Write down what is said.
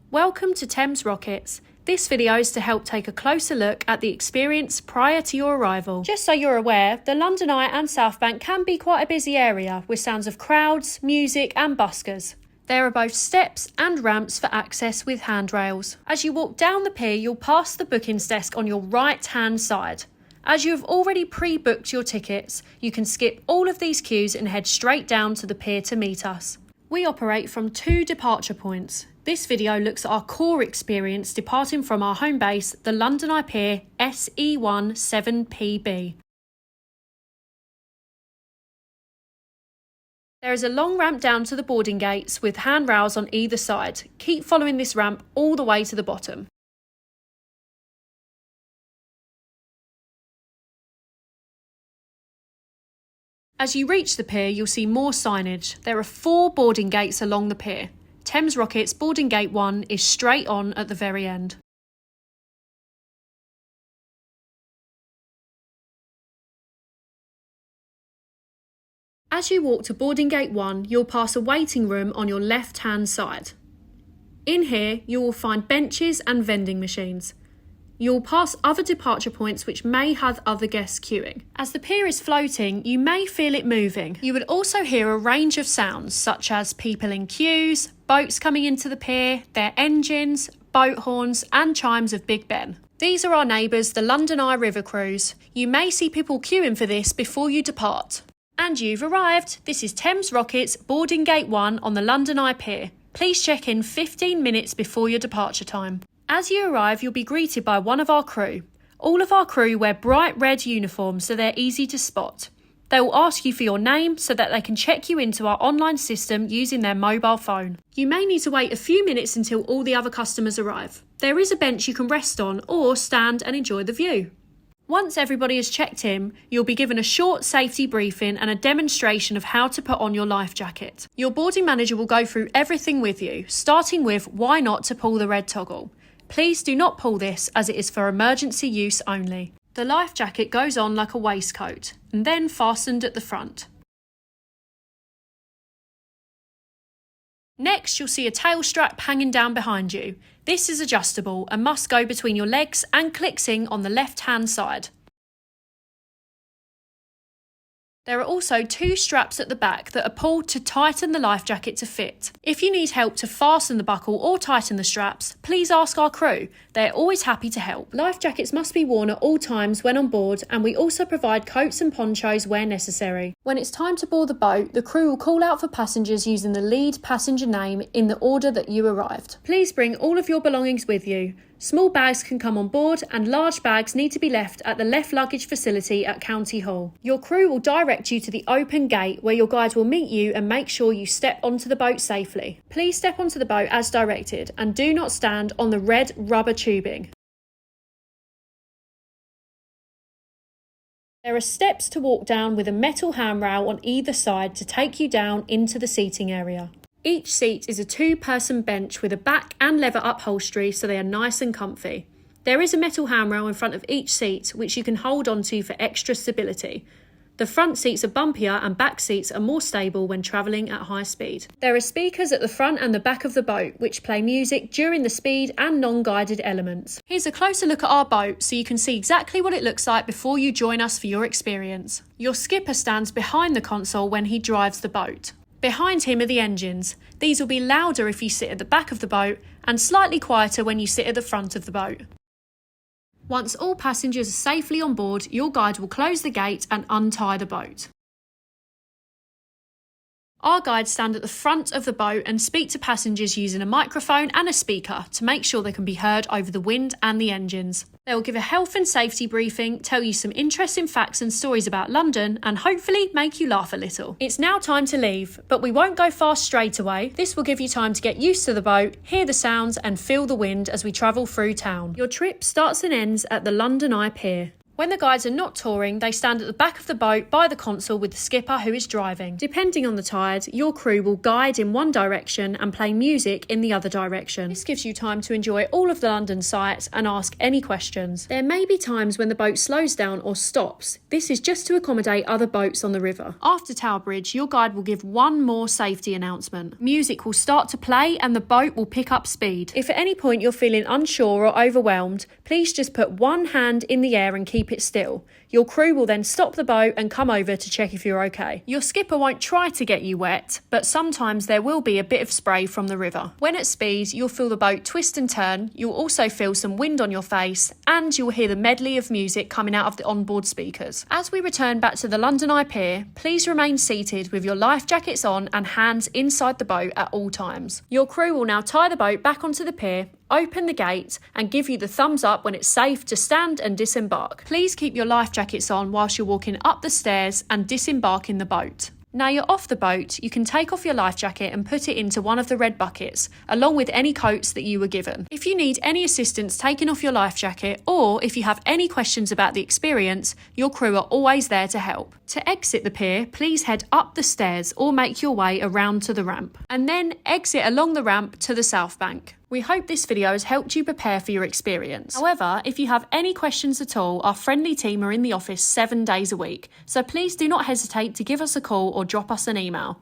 Welcome to Thames Rockets. This video is to help take a closer look at the experience prior to your arrival. Just so you're aware, the London Eye and South Bank can be quite a busy area with sounds of crowds, music and buskers. There are both steps and ramps for access with handrails. As you walk down the pier, you'll pass the bookings desk on your right-hand side. As you have already pre-booked your tickets, you can skip all of these queues and head straight down to the pier to meet us. We operate from 2 departure points. This video looks at our core experience departing from our home base, the London Eye Pier SE1 7PB. There is a long ramp down to the boarding gates with handrails on either side. Keep following this ramp all the way to the bottom. As you reach the pier, you'll see more signage. There are 4 boarding gates along the pier. Thames Rockets boarding gate 1 is straight on at the very end. As you walk to boarding gate 1, you'll pass a waiting room on your left-hand side. In here, you will find benches and vending machines. You'll pass other departure points which may have other guests queuing. As the pier is floating, you may feel it moving. You would also hear a range of sounds such as people in queues, boats coming into the pier, their engines, boat horns and chimes of Big Ben. These are our neighbours, the London Eye River Cruise. You may see people queuing for this before you depart. And you've arrived. This is Thames Rockets boarding gate 1 on the London Eye Pier. Please check in 15 minutes before your departure time. As you arrive, you'll be greeted by one of our crew. All of our crew wear bright red uniforms so they're easy to spot. They will ask you for your name so that they can check you into our online system using their mobile phone. You may need to wait a few minutes until all the other customers arrive. There is a bench you can rest on or stand and enjoy the view. Once everybody has checked in, you'll be given a short safety briefing and a demonstration of how to put on your life jacket. Your boarding manager will go through everything with you, starting with why not to pull the red toggle. Please do not pull this as it is for emergency use only. The life jacket goes on like a waistcoat and then fastened at the front. Next, you'll see a tail strap hanging down behind you. This is adjustable and must go between your legs and clicks in on the left-hand side. There are also 2 straps at the back that are pulled to tighten the life jacket to fit. If you need help to fasten the buckle or tighten the straps, please ask our crew. They're always happy to help. Life jackets must be worn at all times when on board, and we also provide coats and ponchos where necessary. When it's time to board the boat, the crew will call out for passengers using the lead passenger name in the order that you arrived. Please bring all of your belongings with you. Small bags can come on board and large bags need to be left at the left luggage facility at County Hall. Your crew will direct you to the open gate where your guide will meet you and make sure you step onto the boat safely. Please step onto the boat as directed and do not stand on the red rubber tubing. There are steps to walk down with a metal handrail on either side to take you down into the seating area. Each seat is a 2-person bench with a back and leather upholstery so they are nice and comfy. There is a metal handrail in front of each seat which you can hold onto for extra stability. The front seats are bumpier and back seats are more stable when travelling at high speed. There are speakers at the front and the back of the boat which play music during the speed and non-guided elements. Here's a closer look at our boat so you can see exactly what it looks like before you join us for your experience. Your skipper stands behind the console when he drives the boat. Behind him are the engines. These will be louder if you sit at the back of the boat and slightly quieter when you sit at the front of the boat. Once all passengers are safely on board, your guide will close the gate and untie the boat. Our guides stand at the front of the boat and speak to passengers using a microphone and a speaker to make sure they can be heard over the wind and the engines. They will give a health and safety briefing, tell you some interesting facts and stories about London and hopefully make you laugh a little. It's now time to leave, but we won't go fast straight away. This will give you time to get used to the boat, hear the sounds and feel the wind as we travel through town. Your trip starts and ends at the London Eye Pier. When the guides are not touring, they stand at the back of the boat by the console with the skipper who is driving. Depending on the tide, your crew will guide in one direction and play music in the other direction. This gives you time to enjoy all of the London sights and ask any questions. There may be times when the boat slows down or stops. This is just to accommodate other boats on the river. After Tower Bridge, your guide will give one more safety announcement. Music will start to play and the boat will pick up speed. If at any point you're feeling unsure or overwhelmed, please just put one hand in the air and keep it still. Your crew will then stop the boat and come over to check if you're okay. Your skipper won't try to get you wet, but sometimes there will be a bit of spray from the river. When at speed, you'll feel the boat twist and turn, you'll also feel some wind on your face, and you'll hear the medley of music coming out of the onboard speakers. As we return back to the London Eye Pier, please remain seated with your life jackets on and hands inside the boat at all times. Your crew will now tie the boat back onto the pier, open the gate and give you the thumbs up when it's safe to stand and disembark. Please keep your life jackets on whilst you're walking up the stairs and disembarking the boat. Now you're off the boat, you can take off your life jacket and put it into one of the red buckets, along with any coats that you were given. If you need any assistance taking off your life jacket, or if you have any questions about the experience, your crew are always there to help. To exit the pier, please head up the stairs or make your way around to the ramp, and then exit along the ramp to the south bank. We hope this video has helped you prepare for your experience. However, if you have any questions at all, our friendly team are in the office 7 days a week, so please do not hesitate to give us a call or drop us an email.